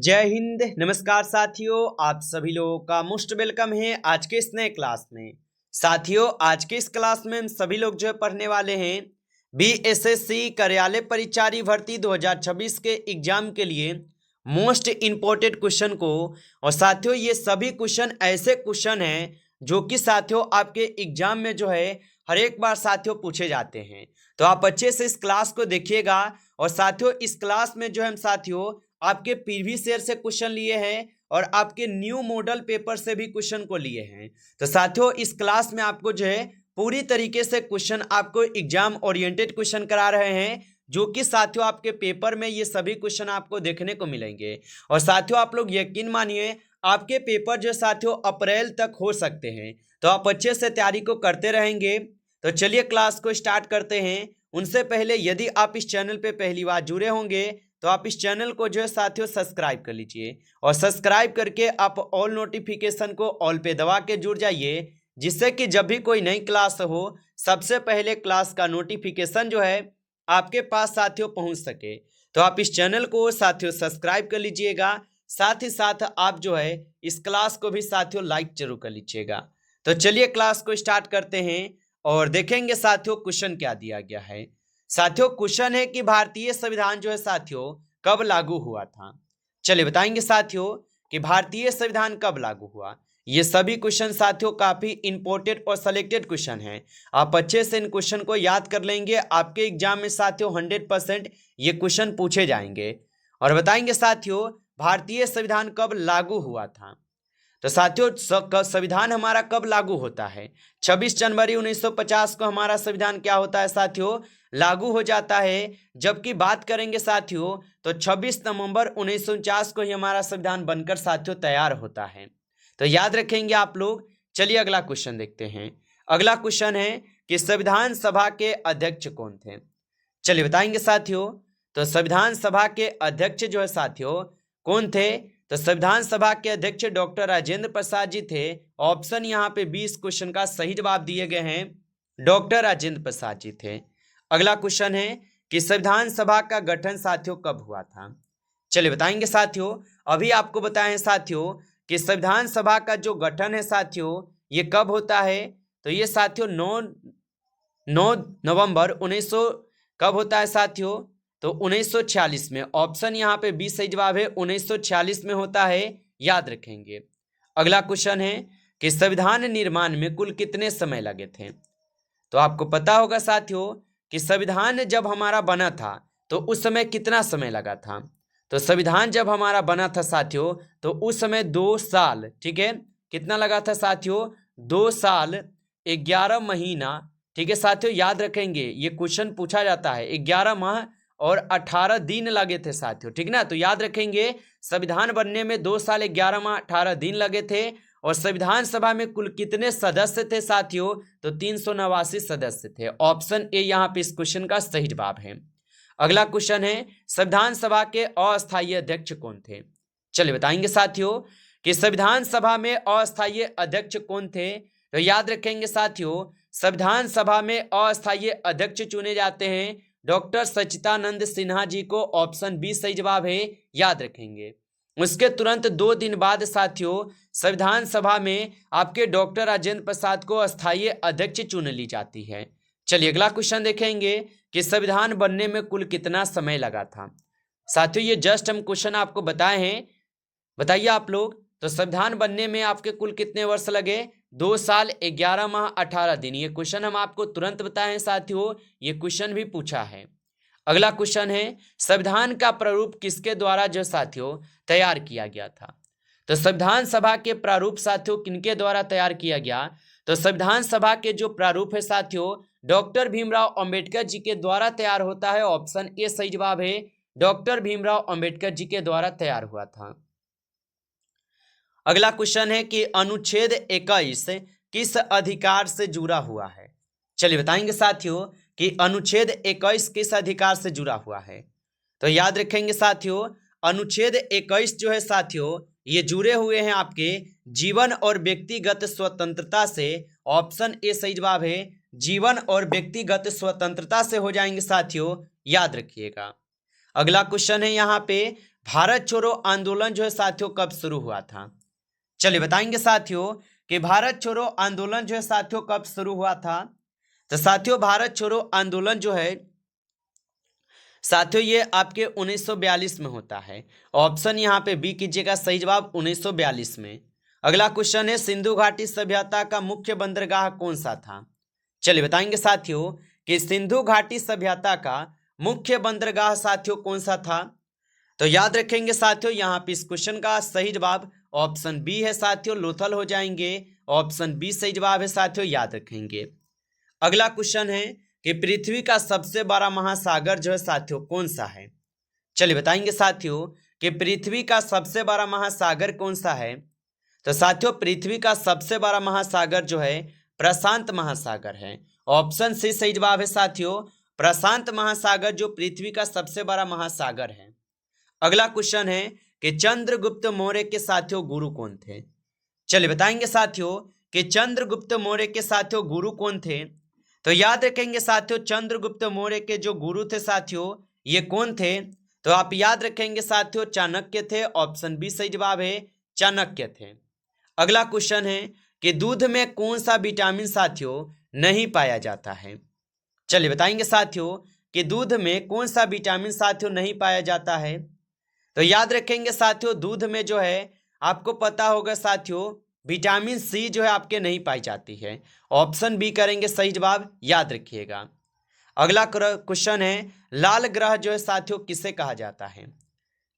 जय हिंद। नमस्कार साथियों, आप सभी लोगों का मोस्ट वेलकम है आज के इस नए क्लास में। साथियों, आज के इस क्लास में हम सभी लोग जो है पढ़ने वाले हैं बीएसएससी कार्यालय परिचारी भर्ती 2026 के एग्जाम के लिए मोस्ट इम्पोर्टेंट क्वेश्चन को। और साथियों, ये सभी क्वेश्चन ऐसे क्वेश्चन हैं जो कि साथियों आपके एग्जाम में जो है हर एक बार साथियों पूछे जाते हैं। तो आप अच्छे से इस क्लास को देखिएगा। और साथियों, इस क्लास में जो है हम साथियों आपके प्रीवियस ईयर से क्वेश्चन लिए हैं और आपके न्यू मॉडल पेपर से भी क्वेश्चन को लिए हैं। तो साथियों, इस क्लास में आपको जो है पूरी तरीके से क्वेश्चन आपको एग्जाम ओरिएंटेड क्वेश्चन करा रहे हैं, जो कि साथियों आपके पेपर में ये सभी क्वेश्चन आपको देखने को मिलेंगे। और साथियों, आप लोग यकीन मानिए आपके पेपर जो साथियों अप्रैल तक हो सकते हैं। तो आप अच्छे से तैयारी को करते रहेंगे। तो चलिए क्लास को स्टार्ट करते हैं। उनसे पहले यदि आप इस चैनल पे पहली बार जुड़े होंगे तो आप इस चैनल को जो है साथियों सब्सक्राइब कर लीजिए। और सब्सक्राइब करके आप ऑल नोटिफिकेशन को ऑल पे दबा के जुड़ जाइए, जिससे कि जब भी कोई नई क्लास हो सबसे पहले क्लास का नोटिफिकेशन जो है आपके पास साथियों पहुंच सके। तो आप इस चैनल को साथियों सब्सक्राइब कर लीजिएगा। साथ ही साथ आप जो है इस क्लास को भी साथियों लाइक जरूर कर लीजिएगा। तो चलिए क्लास को स्टार्ट करते हैं और देखेंगे साथियों क्वेश्चन क्या दिया गया है। साथियों, क्वेश्चन है कि भारतीय संविधान जो है साथियों कब लागू हुआ था। चलिए बताएंगे साथियों कि भारतीय संविधान कब लागू हुआ। ये सभी क्वेश्चन साथियों काफी इंपॉर्टेंट और सिलेक्टेड क्वेश्चन हैं। आप अच्छे से इन क्वेश्चन को याद कर लेंगे। आपके एग्जाम में साथियों 100% ये क्वेश्चन पूछे जाएंगे। और बताएंगे साथियों भारतीय संविधान कब लागू हुआ था। तो साथियों, संविधान हमारा कब लागू होता है? 26 जनवरी 1950 को हमारा संविधान क्या होता है साथियों? लागू हो जाता है। जबकि बात करेंगे साथियों तो 26 नवंबर 1949 को ही हमारा संविधान बनकर साथियों तैयार होता है। तो याद रखेंगे आप लोग। चलिए अगला क्वेश्चन देखते हैं। अगला क्वेश्चन है कि संविधान सभा के अध्यक्ष कौन थे। चलिए बताएंगे साथियों। तो संविधान सभा के अध्यक्ष जो है साथियों कौन थे? तो संविधान सभा के अध्यक्ष डॉक्टर राजेंद्र प्रसाद जी थे। ऑप्शन यहाँ पे 20 क्वेश्चन का सही जवाब दिए गए हैं, डॉक्टर राजेंद्र प्रसाद जी थे। अगला क्वेश्चन है कि संविधान सभा का गठन साथियों कब हुआ था। चलिए बताएंगे साथियों। अभी आपको बताएं साथियों कि संविधान सभा का जो गठन है साथियों ये कब होता है। तो ये साथियों 9 नवंबर 1900 कब होता है साथियों? तो 1946 में। ऑप्शन यहाँ पे 20 सही जवाब है, 1946 में होता है। याद रखेंगे। अगला क्वेश्चन है कि संविधान निर्माण में कुल कितने समय लगे थे। तो आपको पता होगा साथियों कि संविधान जब हमारा बना था तो उस समय कितना समय लगा था। तो संविधान जब हमारा बना था साथियों तो उस समय 2 साल, ठीक है, कितना लगा था साथियों? 2 साल 11 महीना, ठीक है साथियों। याद रखेंगे ये क्वेश्चन पूछा जाता है। 11 माह और 18 दिन लगे थे साथियों, ठीक ना। तो याद रखेंगे संविधान बनने में 2 साल 11 माह 18 दिन लगे थे। और संविधान सभा में कुल कितने सदस्य थे साथियों? तो 389 सदस्य थे। ऑप्शन ए यहाँ पे इस क्वेश्चन का सही जवाब है। अगला क्वेश्चन है संविधान सभा के अस्थायी अध्यक्ष कौन थे। चलिए बताएंगे साथियों कि संविधान सभा में अस्थायी अध्यक्ष कौन थे। तो याद रखेंगे साथियों संविधान सभा में अस्थायी अध्यक्ष चुने जाते हैं डॉक्टर सच्चिदानंद सिन्हा जी को। ऑप्शन बी सही जवाब है। याद रखेंगे। उसके तुरंत 2 दिन बाद साथियों संविधान सभा में आपके डॉक्टर राजेंद्र प्रसाद को अस्थायी अध्यक्ष चुन ली जाती है। चलिए अगला क्वेश्चन देखेंगे कि संविधान बनने में कुल कितना समय लगा था। साथियों ये जस्ट हम क्वेश्चन आपको बताए हैं, बताइए आप लोग। तो संविधान बनने में आपके कुल कितने वर्ष लगे? 2 साल 11 माह 18 दिन। ये क्वेश्चन हम आपको तुरंत बताए हैं साथियों, ये क्वेश्चन भी पूछा है। अगला क्वेश्चन है संविधान का प्रारूप किसके द्वारा जो साथियों तैयार किया गया था। तो संविधान सभा के प्रारूप साथियों किनके द्वारा तैयार किया गया। तो संविधान सभा के जो प्रारूप है साथियों डॉक्टर भीमराव अंबेडकर जी के द्वारा तैयार होता है। ऑप्शन ए सही जवाब है, डॉक्टर भीमराव अंबेडकर जी के द्वारा तैयार हुआ था। अगला क्वेश्चन है कि अनुच्छेद 21 किस अधिकार से जुड़ा हुआ है। चलिए बताएंगे साथियों कि अनुच्छेद 21 किस अधिकार से जुड़ा हुआ है। तो याद रखेंगे साथियों अनुच्छेद 21 जो है साथियों ये जुड़े हुए हैं आपके जीवन और व्यक्तिगत स्वतंत्रता से। ऑप्शन ए सही जवाब है, जीवन और व्यक्तिगत स्वतंत्रता से हो जाएंगे साथियों। याद रखिएगा। अगला क्वेश्चन है यहाँ पे भारत छोड़ो आंदोलन जो है साथियों कब शुरू हुआ था? चलिए बताएंगे साथियों कि भारत छोड़ो आंदोलन जो है साथियों कब शुरू हुआ था। तो साथियों भारत छोड़ो आंदोलन जो है साथियों ये आपके 1942 में होता है। ऑप्शन यहाँ पे बी कीजिएगा, सही जवाब 1942 में। अगला क्वेश्चन है सिंधु घाटी सभ्यता का मुख्य बंदरगाह कौन सा था? चलिए बताएंगे साथियों कि सिंधु घाटी सभ्यता का मुख्य बंदरगाह साथियों कौन सा था। तो याद रखेंगे साथियों यहाँ पे इस क्वेश्चन का सही जवाब ऑप्शन बी है साथियों, लोथल हो जाएंगे। ऑप्शन बी सही जवाब है साथियों, याद रखेंगे। अगला क्वेश्चन है कि पृथ्वी का सबसे बड़ा महासागर जो है साथियों कौन सा है? चलिए बताएंगे साथियों कि पृथ्वी का सबसे बड़ा महासागर कौन सा है। तो साथियों पृथ्वी का सबसे बड़ा महासागर जो है प्रशांत महासागर है। ऑप्शन सी सही जवाब है साथियों, प्रशांत महासागर जो पृथ्वी का सबसे बड़ा महासागर है। अगला क्वेश्चन है कि चंद्रगुप्त मौर्य के साथियों गुरु कौन थे? चलिए बताएंगे साथियों कि चंद्रगुप्त मौर्य के साथियों गुरु कौन थे। तो याद रखेंगे साथियों चंद्रगुप्त मौर्य के जो गुरु थे साथियों ये कौन थे। तो आप याद रखेंगे साथियों चाणक्य थे। ऑप्शन बी सही जवाब है, चाणक्य थे। अगला क्वेश्चन है कि दूध में कौन सा विटामिन साथियों नहीं पाया जाता है। चलिए बताएंगे साथियों कि दूध में कौन सा विटामिन साथियों नहीं पाया जाता है। तो याद रखेंगे साथियों दूध में जो है आपको पता होगा साथियों विटामिन सी जो है आपके नहीं पाई जाती है। ऑप्शन बी करेंगे सही जवाब, याद रखिएगा। अगला क्वेश्चन है लाल ग्रह जो है साथियों किसे कहा जाता है।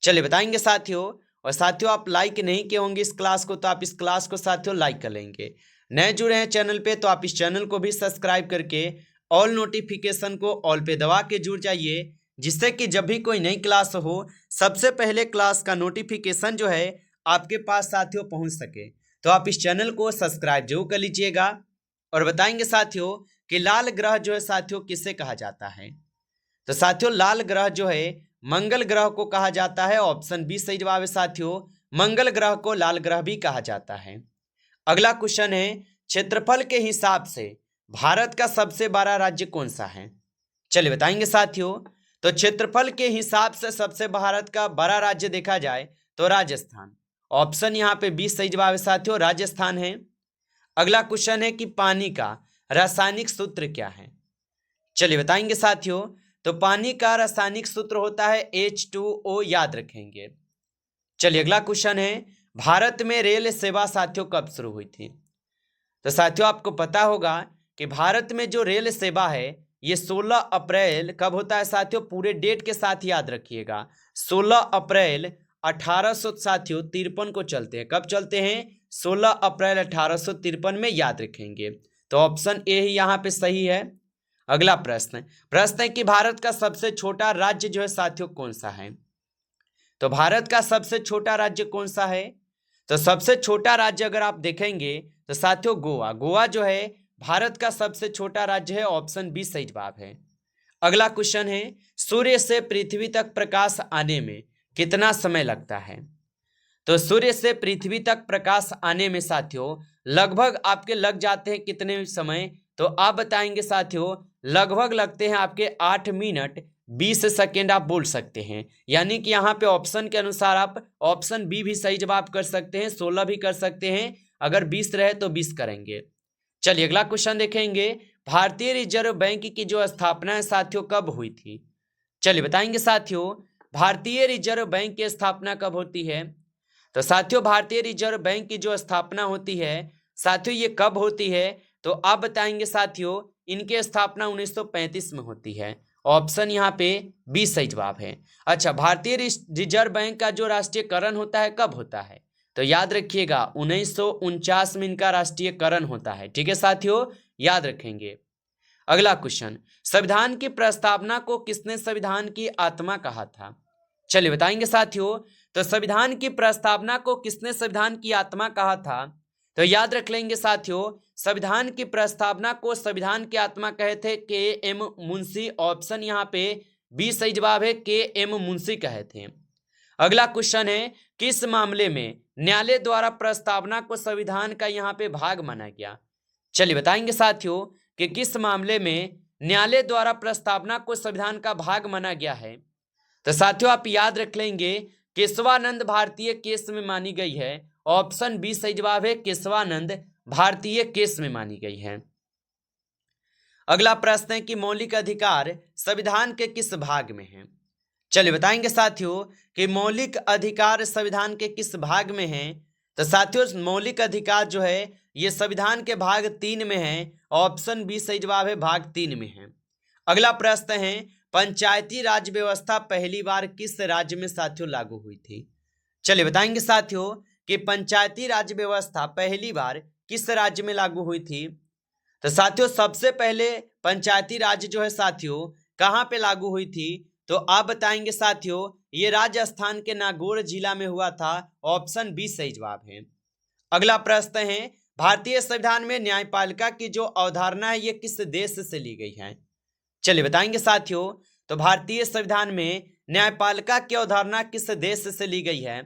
चलिए बताएंगे साथियों, और साथियों आप लाइक नहीं किए होंगे इस क्लास को तो आप इस क्लास को साथियों लाइक कर लेंगे। नए जुड़े हैं चैनल पे तो आप इस चैनल को भी सब्सक्राइब करके ऑल नोटिफिकेशन को ऑल पे दबा के जुड़ जाइए, जिससे कि जब भी कोई नई क्लास हो सबसे पहले क्लास का नोटिफिकेशन जो है आपके पास साथियों पहुंच सके। तो आप इस चैनल को सब्सक्राइब जरूर कर लीजिएगा। और बताएंगे साथियों कि लाल ग्रह जो है साथियों किसे कहा जाता है। तो साथियों लाल ग्रह जो है मंगल ग्रह को कहा जाता है। ऑप्शन बी सही जवाब है साथियों, मंगल ग्रह को लाल ग्रह भी कहा जाता है। अगला क्वेश्चन है क्षेत्रफल के हिसाब से भारत का सबसे बड़ा राज्य कौन सा है। चलिए बताएंगे साथियों, तो क्षेत्रफल के हिसाब से सबसे भारत का बड़ा राज्य देखा जाए तो राजस्थान। ऑप्शन यहाँ पे 20 सही जवाब है साथियों, राजस्थान है। अगला क्वेश्चन है कि पानी का रासायनिक सूत्र क्या है। चलिए बताएंगे साथियों, तो पानी का रासायनिक सूत्र होता है H2O, याद रखेंगे। चलिए अगला क्वेश्चन है भारत में रेल सेवा साथियों कब शुरू हुई थी। तो साथियों आपको पता होगा कि भारत में जो रेल सेवा है ये 16 अप्रैल कब होता है साथियों, पूरे डेट के साथ याद रखिएगा। 16 अप्रैल 1853 को चलते हैं। कब चलते हैं? 16 अप्रैल 1853 में, याद रखेंगे। तो ऑप्शन ए ही यहाँ पे सही है। अगला प्रश्न है कि भारत का सबसे छोटा राज्य जो है साथियों कौन सा है। तो भारत का सबसे छोटा राज्य कौन सा है। तो सबसे छोटा राज्य अगर आप देखेंगे तो साथियों गोवा जो है भारत का सबसे छोटा राज्य है। ऑप्शन बी सही जवाब है। अगला क्वेश्चन है सूर्य से पृथ्वी तक प्रकाश आने में कितना समय लगता है। तो सूर्य से पृथ्वी तक प्रकाश आने में साथियों लगभग आपके लग जाते हैं कितने समय। तो आप बताएंगे साथियों लगभग लगते हैं आपके 8 मिनट 20 सेकेंड आप बोल सकते हैं। यानी कि यहाँ पे ऑप्शन के अनुसार आप ऑप्शन बी भी सही जवाब कर सकते हैं, 16 भी कर सकते हैं, अगर 20 रहे तो 20 करेंगे। चलिए अगला क्वेश्चन देखेंगे भारतीय रिजर्व बैंक की जो स्थापना है साथियों कब हुई थी। चलिए बताएंगे साथियों भारतीय रिजर्व बैंक की स्थापना कब होती है। तो साथियों भारतीय रिजर्व बैंक की जो स्थापना होती है साथियों ये कब होती है। तो आप बताएंगे साथियों इनकी स्थापना 1935 में होती है। ऑप्शन यहाँ पे बी सही जवाब है। अच्छा, भारतीय रिजर्व बैंक का जो राष्ट्रीयकरण होता है कब होता है। तो याद रखिएगा 1949 में इनका राष्ट्रीयकरण होता है। ठीक है साथियों, याद रखेंगे। अगला क्वेश्चन संविधान की प्रस्तावना को किसने संविधान की आत्मा कहा था। चलिए बताएंगे साथियों, तो संविधान की प्रस्तावना को किसने संविधान की आत्मा कहा था। तो याद रख लेंगे साथियों संविधान की प्रस्तावना को संविधान की आत्मा कहे थे के.एम. मुंशी। ऑप्शन यहाँ पे बी सही जवाब है, के.एम. मुंशी कहे थे। अगला क्वेश्चन है किस मामले में न्यायालय द्वारा प्रस्तावना को संविधान का यहाँ पे भाग माना गया। चलिए बताएंगे साथियों कि किस मामले में न्यायालय द्वारा प्रस्तावना को संविधान का भाग माना गया है। तो साथियों आप याद रख लेंगे केशवानंद भारतीय केस में मानी गई है? ऑप्शन बी सही जवाब है, केशवानंद भारतीय केस में मानी गई है। अगला प्रश्न है कि मौलिक अधिकार संविधान के किस भाग में है? चलिए बताएंगे साथियों कि मौलिक अधिकार संविधान के किस भाग में है। तो साथियों मौलिक अधिकार जो है ये संविधान के भाग 3 में है। ऑप्शन बी सही जवाब है, भाग 3 में है। अगला प्रश्न है पंचायती राज व्यवस्था पहली बार किस राज्य में साथियों लागू हुई थी? चलिए बताएंगे साथियों कि पंचायती राज व्यवस्था पहली बार किस राज्य में लागू हुई थी। तो साथियों सबसे पहले पंचायती राज जो है साथियों कहाँ पे लागू हुई थी? तो आप बताएंगे साथियों ये राजस्थान के नागौर जिला में हुआ था। ऑप्शन बी सही जवाब है। अगला प्रश्न है भारतीय संविधान में न्यायपालिका की जो अवधारणा है ये किस देश से ली गई है? चलिए बताएंगे साथियों तो भारतीय संविधान में न्यायपालिका की अवधारणा किस देश से ली गई है?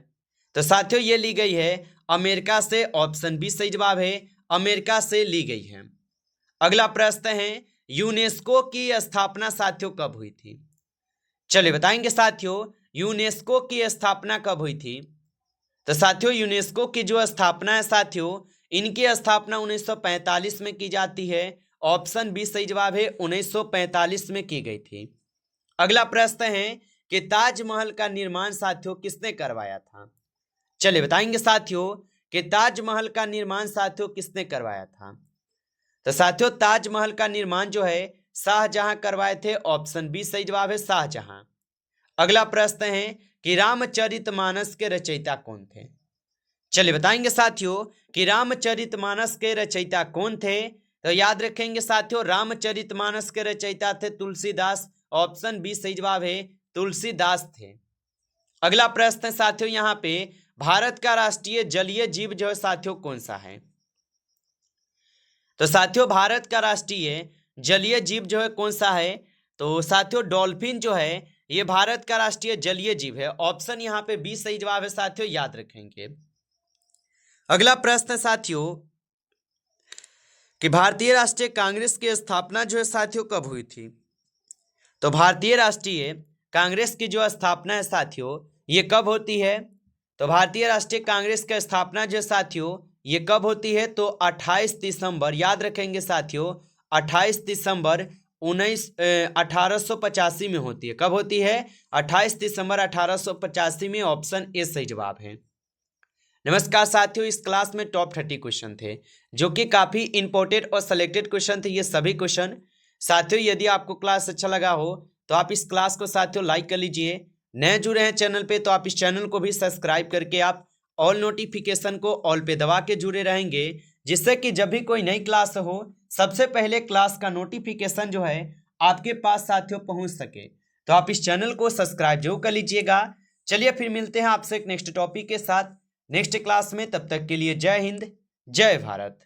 तो साथियों ये ली गई है अमेरिका से। ऑप्शन बी सही जवाब है, अमेरिका से ली गई है। अगला प्रश्न है यूनेस्को की स्थापना साथियों कब हुई थी? चलिए बताएंगे साथियों यूनेस्को की स्थापना कब हुई थी? तो साथियों यूनेस्को की जो स्थापना है साथियों इनकी स्थापना 1945 में की जाती है। ऑप्शन बी सही जवाब है, 1945 में की गई थी। अगला प्रश्न है कि ताजमहल का निर्माण साथियों किसने करवाया था? चलिए बताएंगे साथियों कि ताजमहल का निर्माण साथियों किसने करवाया था? तो साथियों ताजमहल का निर्माण जो है शाहजहां करवाए थे। ऑप्शन बी सही जवाब है, शाहजहां। अगला प्रश्न है कि रामचरितमानस के रचयिता कौन थे? चलिए बताएंगे साथियों कि रामचरितमानस के रचयिता कौन थे। तो याद रखेंगे साथियों रामचरितमानस के रचयिता थे तुलसीदास। ऑप्शन बी सही जवाब है, तुलसीदास थे। अगला प्रश्न है साथियों यहाँ पे भारत का राष्ट्रीय जलीय जीव जो है साथियों कौन सा है? तो साथियों भारत का राष्ट्रीय जलीय जीव जो है कौन सा है? तो साथियों डॉल्फिन जो है ये भारत का राष्ट्रीय जलीय जीव है। ऑप्शन यहाँ पे बी सही जवाब है साथियों, याद रखेंगे। अगला प्रश्न साथियों कि भारतीय राष्ट्रीय कांग्रेस की स्थापना जो है साथियों कब हुई थी? तो भारतीय राष्ट्रीय कांग्रेस की जो स्थापना है साथियों ये कब होती है? तो भारतीय राष्ट्रीय कांग्रेस की स्थापना जो साथियों ये कब होती है? तो 28 दिसंबर, याद रखेंगे साथियों 28 दिसंबर 1885 में होती है। कब होती है? 28 दिसंबर 1885 में। ऑप्शन ए सही जवाब है। नमस्कार साथियों इस क्लास में टॉप 30 क्वेश्चन थे जो कि काफ़ी इंपॉर्टेंट और सिलेक्टेड क्वेश्चन थे। ये सभी क्वेश्चन साथियों यदि आपको क्लास अच्छा लगा हो तो आप इस क्लास को साथियों लाइक कर लीजिए। नए जुड़े हैं चैनल पे तो आप इस चैनल को भी सब्सक्राइब करके आप ऑल नोटिफिकेशन को ऑल पे दबा के जुड़े रहेंगे, जिससे कि जब भी कोई नई क्लास हो सबसे पहले क्लास का नोटिफिकेशन जो है आपके पास साथियों पहुंच सके। तो आप इस चैनल को सब्सक्राइब जरूर कर लीजिएगा। चलिए फिर मिलते हैं आपसे एक नेक्स्ट टॉपिक के साथ नेक्स्ट क्लास में। तब तक के लिए जय हिंद, जय भारत।